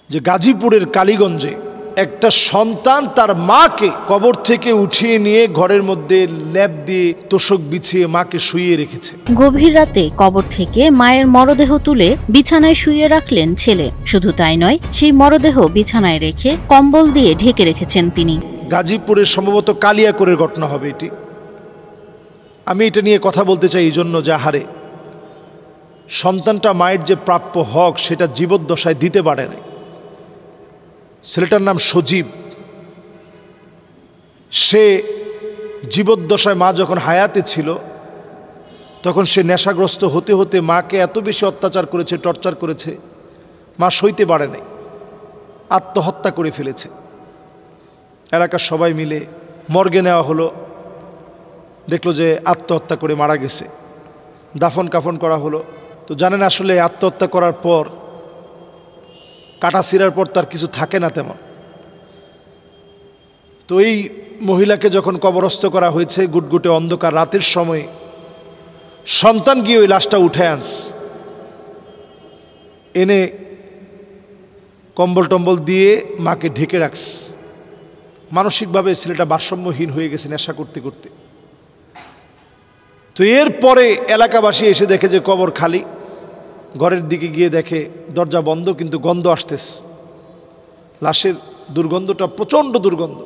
যে গাজীপুরের কালীগঞ্জে একটা সন্তান তার মাকে কবর থেকে উঠিয়ে নিয়ে ঘরের মধ্যে লেপ দিয়ে তোশক বিছিয়ে মাকে শুইয়ে রেখেছে। গভীর রাতে কবর থেকে মায়ের মরদেহ তুলে বিছানায় শুইয়ে রাখলেন ছেলে। শুধু তাই নয়, সেই মরদেহ বিছানায় রেখে কম্বল দিয়ে ঢেকে রেখেছেন তিনি। গাজীপুরের সম্ভবত কালিয়াকৈরের ঘটনা হবে এটি। আমি এটা নিয়ে কথা বলতে চাই এই জন্য যে হারে সন্তানটা মায়ের যে প্রাপ্য হক সেটা জীবদ্দশায় দিতে পারে নাই। ছেলেটার নাম সজীব। সে জীবদ্দশায় মা যখন হায়াতে ছিল তখন সে নেশাগ্রস্ত হতে হতে মাকে এত বেশি অত্যাচার করেছে, টর্চার করেছে, মা সইতে পারে নাই, আত্মহত্যা করে ফেলেছে। এলাকার সবাই মিলে মর্গে নেওয়া হলো, দেখলো যে আত্মহত্যা করে মারা গেছে। দাফন কাফন করা হলো। তো জানেন আসলে আত্মহত্যা করার পর, কাটা ছিঁড়ার পর তার কিছু থাকে না তেমন। তো এই মহিলাকে যখন কবরস্থ করা হয়েছে গুটগুটে অন্ধকার রাতের সময়, সন্তান গিয়ে ওই লাশটা উঠে এনে কম্বল টম্বল দিয়ে মাকে ঢেকে রাখছে। মানসিকভাবে ছেলেটা ভারসাম্যহীন হয়ে গেছে নেশা করতে করতে। তো এরপরে এলাকাবাসী এসে দেখে যে কবর খালি। ঘরের দিকে গিয়ে দেখে দরজা বন্ধ, কিন্তু গন্ধ আসতেছে। লাশের দুর্গন্ধটা প্রচণ্ড দুর্গন্ধ।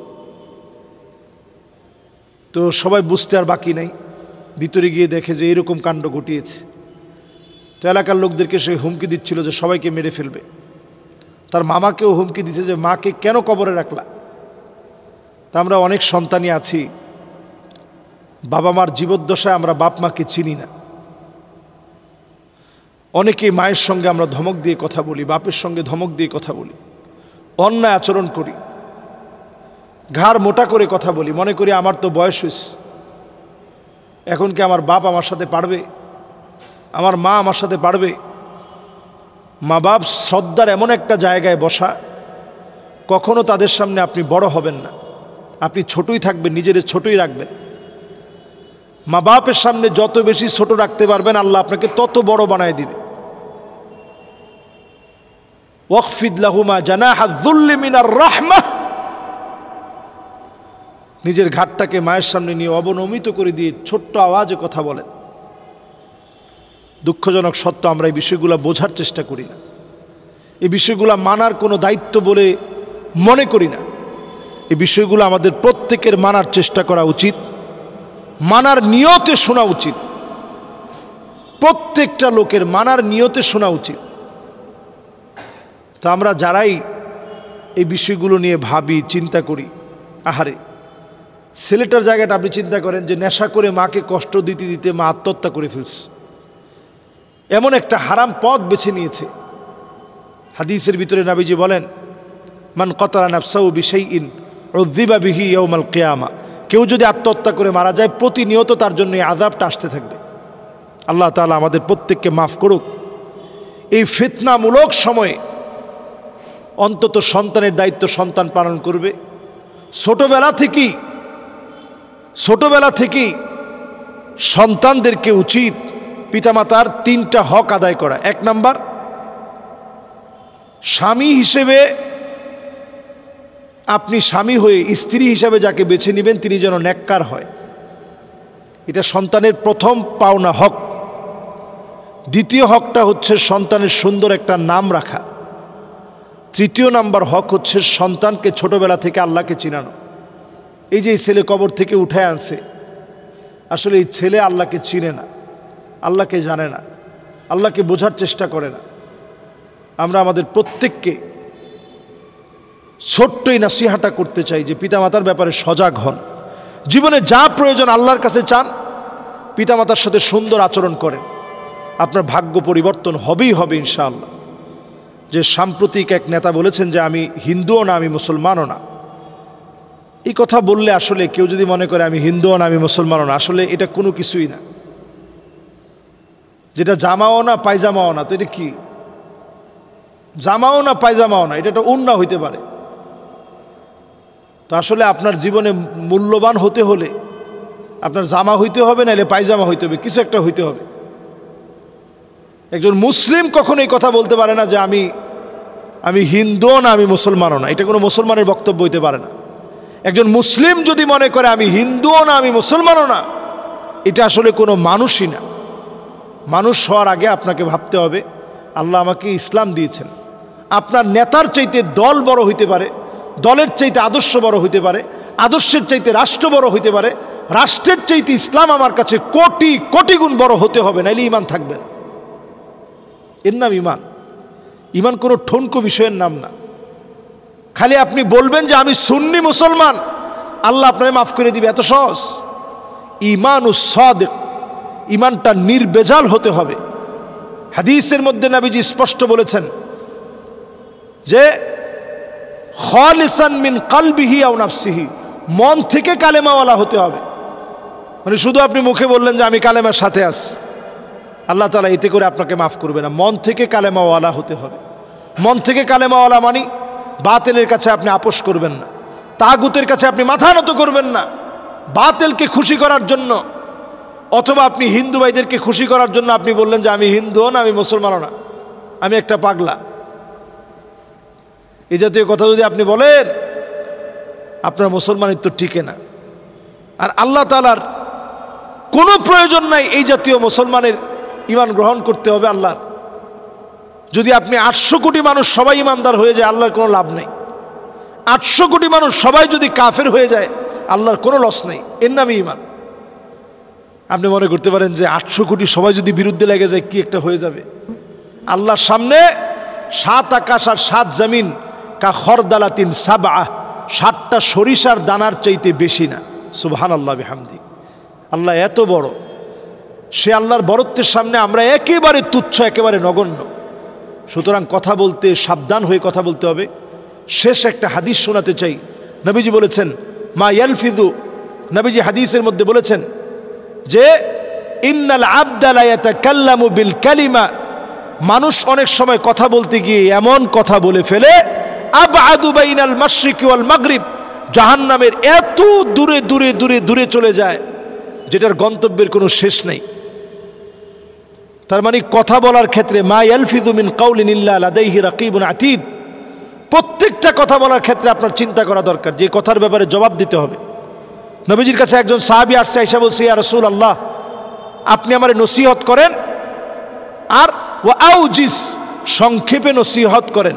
তো সবাই বুঝতে আর বাকি নাই, ভিতরে গিয়ে দেখে যে এরকম কাণ্ড ঘটিয়েছে। তো এলাকার লোকদেরকে সে হুমকি দিচ্ছিল যে সবাইকে মেরে ফেলবে। তার মামাকেও হুমকি দিচ্ছে যে মাকে কেন কবরে রাখলা। তা আমরা অনেক সন্তানই আছি, বাবা মার জীবদ্দশায় আমরা বাপ মাকে চিনি না। অনেকেই মায়ের সঙ্গে আমরা ধমক দিয়ে কথা বলি, বাপের সঙ্গে ধমক দিয়ে কথা বলি, অন্যায় আচরণ করি, ঘাড় মোটা করে কথা বলি, মনে করি আমার তো বয়স হয়েছে, এখন কি আমার বাপ আমার সাথে পারবে, আমার মা আমার সাথে পারবে। মা বাপ শ্রদ্ধার এমন একটা জায়গায় বসা, কখনো তাদের সামনে আপনি বড় হবেন না, আপনি ছোটই থাকবেন, নিজের ছোটই রাখবেন। মা বাপের সামনে যত বেশি ছোট রাখতে পারবেন আল্লাহ আপনাকে তত বড় বানায় দিবে। ওয়াকফিদ লাহুমা জানাহা যুল্লি মিনার রাহমাহ, নিজের ঘাটটাকে মায়ের সামনে নিয়ে অবনমিত করে দিয়ে ছোট্ট আওয়াজে কথা বলেন। দুঃখজনক সত্য, আমরা এই বিষয়গুলো বোঝার চেষ্টা করি না, এই বিষয়গুলো মানার কোনো দায়িত্ব বলে মনে করি না। এই বিষয়গুলো আমাদের প্রত্যেকের মানার চেষ্টা করা উচিত, মানার নিয়তে শোনা উচিত, প্রত্যেকটা লোকের মানার নিয়তে শোনা উচিত। তো আমরা যারাই এই বিষয়গুলো নিয়ে ভাবি, চিন্তা করি, আহারে ছেলেটার জায়গাটা আপনি চিন্তা করেন যে নেশা করে মাকে কষ্ট দিতে দিতে মা আত্মহত্যা করে ফেলছে, এমন একটা হারাম পথ বেছে নিয়েছে। হাদিসের ভিতরে নবীজি বলেন, মান কতালা নাফসাহু বিশাইইন উযযিবা বিহি ইয়াউমাল কিয়ামা, কেউ যদি আত্মহত্যা করে মারা যায় প্রতিনিয়ত তার জন্য এই আযাবটা আসতে থাকবে। আল্লাহ তাআলা আমাদের প্রত্যেককে মাফ করুক। এই ফিতনামূলক সময়ে অন্তত সন্তানের দায়িত্ব সন্তান পালন করবে। ছোটবেলা থেকেই সন্তানদেরকে উচিত পিতামাতার 3টা হক আদায় করা। 1 নাম্বার, স্বামী হিসেবে আপনি স্বামী হয়ে স্ত্রী হিসাবে যাকে বেছে নেবেন তিনি যেন নেককার হয়, এটা সন্তানের প্রথম পাওনা হক। দ্বিতীয় হকটা হচ্ছে সন্তানের সুন্দর একটা নাম রাখা। 3য় নাম্বার হক হচ্ছে সন্তানকে ছোটবেলা থেকে আল্লাহকে চিনানো। এই যে এই ছেলে কবর থেকে উঠায় আনছে, আসলে এই ছেলে আল্লাহকে চিনে না, আল্লাহকে জানে না, আল্লাহকে বোঝার চেষ্টা করে না। আমরা আমাদের প্রত্যেককে ছোট্টই নাসিহাটা করতে চাই যে পিতামাতার ব্যাপারে সজাগ হন। জীবনে যা প্রয়োজন আল্লাহর কাছে চান, পিতামাতার সাথে সুন্দর আচরণ করেন, আপনার ভাগ্য পরিবর্তন হবেই হবে ইনশাআল্লাহ। যে সাম্প্রতিক এক নেতা বলেছেন যে আমি হিন্দুও না, আমি মুসলমানও না। এই কথা বললে আসলে কেউ যদি মনে করে আমি হিন্দুও না, আমি মুসলমানও না, আসলে এটা কোনো কিছুই না। যেটা জামাও না পায়জামাও না, তো এটা কি? জামাও না পায়জামাও না, এটা একটা উন্না হইতে পারে। তো আসলে আপনার জীবনে মূল্যবান হতে হলে আপনার জামা হইতে হবে, নাহলে পায়জামা হইতে হবে, কিছু একটা হইতে হবে। একজন মুসলিম কখনো এই কথা বলতে পারে না যে আমি আমি হিন্দুও না আমি মুসলমানও না, এটা কোনো মুসলমানের বক্তব্য হইতে পারে না। একজন মুসলিম যদি মনে করে আমি হিন্দুও না আমি মুসলমানও না, এটা আসলে কোনো মানুষই না। মানুষ হওয়ার আগে আপনাকে ভাবতে হবে আল্লাহ আমাকে ইসলাম দিয়েছেন। আপনার নেতার চাইতে দল বড় হইতে পারে, দলের চাইতে আদর্শ বড় হইতে পারে, আদর্শের চাইতে রাষ্ট্র বড় হইতে পারে, রাষ্ট্রের চাইতে ইসলাম আমার কাছে কোটি কোটি গুণ বড় হতে হবে, নাইলে ইমান থাকবে না। এর নাম ইমান। ইমান কোনো ঠনকো বিষয়ের নাম না। খালি আপনি বলবেন যে আমি সুন্নি মুসলমান, আল্লাহ আপনাকে মাফ করে দিবে, এত সহজ? ঈমানুস সাদিক, ইমানটা নির্বেজাল হতে হবে। হাদিসের মধ্যে নবীজি স্পষ্ট বলেছেন যে খালিসান মিন কলবিহি আও নাফসিহি, মন থেকে কালেমাওয়ালা হতে হবে। মানে শুধু আপনি মুখে বললেন যে আমি কালেমার সাথে আছি, আল্লাহ তাআলা এতে করে আপনাকে মাফ করবে না। মন থেকে কালেমাওয়ালা হতে হবে। মন থেকে কালেমাওয়ালা মানে বাতিলের কাছে আপনি আপোষ করবেন না, তাগুতের কাছে আপনি মাথা নত করবেন না, বাতিলকে খুশি করার জন্য অথবা আপনি হিন্দু ভাইদেরকে খুশি করার জন্য আপনি বললেন যে আমি হিন্দুও না আমি মুসলমানও না, আমি একটা পাগলা। এই জাতীয় কথা যদি আপনি বলেন, আপনার মুসলমানিত্ব টিকে না। আর আল্লাহ তাআলার কোনো প্রয়োজন নাই এই জাতীয় মুসলমানের ঈমান গ্রহণ করতে হবে আল্লাহর। যদি আপনি 800 কোটি মানুষ সবাই ঈমানদার হয়ে যায়, আল্লাহর কোনো লাভ নেই। 800 কোটি মানুষ সবাই যদি কাফের হয়ে যায়, আল্লাহর কোনো লস নেই। এর নামই ঈমান। আপনি মনে করতে পারেন যে 800 কোটি সবাই যদি বিরুদ্ধে লেগে যায় কি একটা হয়ে যাবে। আল্লাহর সামনে 7 আকাশ আর 7 জমিন কা খরদালাতিন সাবআ, 7টা সরিষার দানার চাইতে বেশি না। সুবহানাল্লাহ বিহামদি। আল্লাহ এত বড়, সে আল্লাহর বড়ত্বের সামনে আমরা একেবারে তুচ্ছ, একেবারে নগণ্য। সুতরাং কথা বলতে সাবধান হয়ে কথা বলতে হবে। শেষ একটা হাদিস শোনাতে চাই। নবীজি বলেছেন মা ইয়ালফিযু, নবীজি হাদিসের মধ্যে বলেছেন যে ইন্নাল আবদা লা ইয়াতাকাল্লামু বিল কালিমা, মানুষ অনেক সময় কথা বলতে গিয়ে এমন কথা বলে ফেলে আবআদু বাইনাল মাশরিকি ওয়াল মাগরিব, জাহান্নামের এত দূরে দূরে দূরে দূরে চলে যায় যেটার গন্তব্যের কোনো শেষ নেই। তার মানে কথা বলার ক্ষেত্রে মা ইয়ালফিযু মিন কাউলিন ইল্লা লাদাইহি রাকিবুন আতীদ, প্রত্যেকটা কথা বলার ক্ষেত্রে আপনার চিন্তা করা দরকার যে কথার ব্যাপারে জবাব দিতে হবে। নবীজির কাছে একজন সাহাবী আসছে, আয়েশা বলছে ইয়া রাসূলুল্লাহ আপনি আমারে নসিহত করেন, আর ওয়া আউজিস, সংক্ষেপে নসিহত করেন।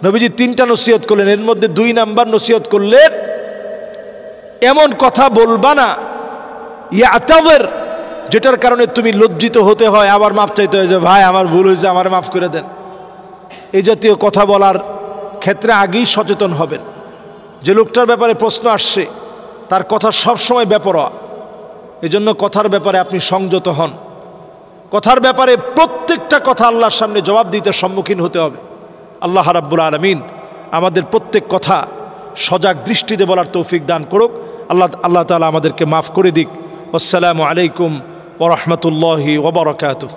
নবীজি 3টা নসিহত করলেন, এর মধ্যে 2 নাম্বার নসিহত করলেন এমন কথা বলবা না ইয়াতাযির, যেটার কারণে তুমি লজ্জিত হতে হয়, আবার মাফ চাইতে হয় যে ভাই আমার ভুল হয়েছে আমার মাফ করে দেন। এই জাতীয় কথা বলার ক্ষেত্রে আগেই সচেতন হবেন। যে লোকটার ব্যাপারে প্রশ্ন আসছে তার কথা সবসময় বেপরোয়া, এজন্য কথার ব্যাপারে আপনি সংযত হন। কথার ব্যাপারে প্রত্যেকটা কথা আল্লাহর সামনে জবাব দিতে সম্মুখীন হতে হবে। আল্লাহ রাব্বুল আলামিন আমাদের প্রত্যেক কথা সজাগ দৃষ্টিতে বলার তৌফিক দান করুক। আল্লাহ তাআলা আমাদেরকে মাফ করে দিক। আসসালামু আলাইকুম ওয়া রাহমাতুল্লাহি ওয়া বারাকাতুহু।